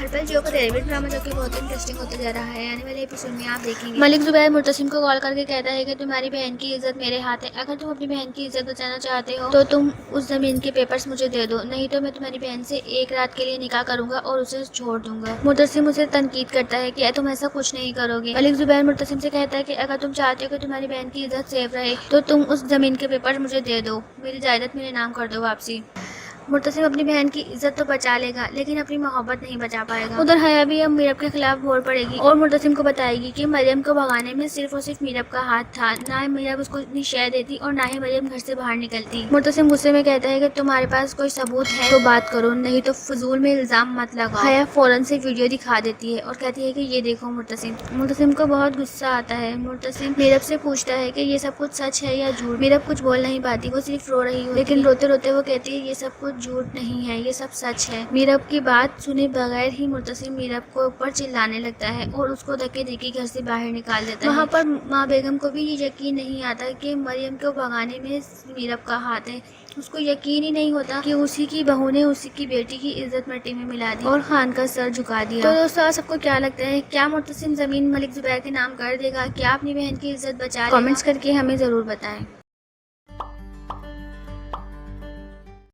हर पल जो पर एलिवेट ड्रामा जो कि बहुत इंटरेस्टिंग होता जा रहा है। आने वाले एपिसोड में आप देखेंगे मलिक जुबैर मुर्तसिम को कॉल करके कहता है कि तुम्हारी बहन की इज्जत मेरे हाथ है। अगर तुम अपनी बहन की इज्जत बचाना चाहते हो तो तुम उस जमीन के पेपर्स मुझे दे दो, नहीं तो मैं तुम्हारी बहन से एक रात के लिए निकाह करूंगा और उसे छोड़ दूंगा। मुर्तसिम उसे तनकीद करता है कि तुम ऐसा कुछ नहीं करोगे। मलिक जुबैर मुर्तसिम से कहता है कि अगर तुम चाहते हो कि तुम्हारी बहन की इज्जत सेफ रहे तो तुम उस जमीन के पेपर्स मुझे दे दो, मेरी जायदाद मेरे नाम कर दो वापसी। मुर्तसिम अपनी बहन की इज्जत तो बचा लेगा लेकिन अपनी मोहब्बत नहीं बचा पाएगा। उधर हया भी अब मीरब के खिलाफ बोल पड़ेगी और मुर्तसिम को बताएगी कि मरियम को भगाने में सिर्फ और सिर्फ मीरब का हाथ था। ना ही मीरब उसको इतनी शय देती और ना ही मरियम घर से बाहर निकलती। मुर्तसिम गुस्से में कहता है कि तुम्हारे पास कोई सबूत है तो बात करो, नहीं तो फजूल में इल्जाम मत लगाओ। हया फौरन से वीडियो दिखा देती है और कहती है कि ये देखो मुर्तसिम को बहुत गुस्सा आता है। मुर्तसिम मीरब से पूछता है कि ये सब कुछ सच है या झूठ। मीरब कुछ बोल नहीं पाती, वो सिर्फ रो रही हो, लेकिन रोते रोते वो कहती है ये सब कुछ झूठ नहीं है, ये सब सच है। मीरब की बात सुने बगैर ही मुर्तसिम मीरब को ऊपर चिल्लाने लगता है और उसको धक्के देके घर से बाहर निकाल देता है। वहाँ पर माँ बेगम को भी ये यकीन नहीं आता कि मरियम को भगाने में मीरब का हाथ है। उसको यकीन ही नहीं होता कि उसी की बहू ने उसी की बेटी की इज्जत मिट्टी में मिला दी और खान का सर झुका दिया। तो दोस्तों, सबको क्या लगता है, क्या मुर्तसिम जमीन मलिक जुबैर के नाम कर देगा? क्या अपनी बहन की इज्जत बचा लेगा? कमेंट्स करके हमें जरूर बताएं।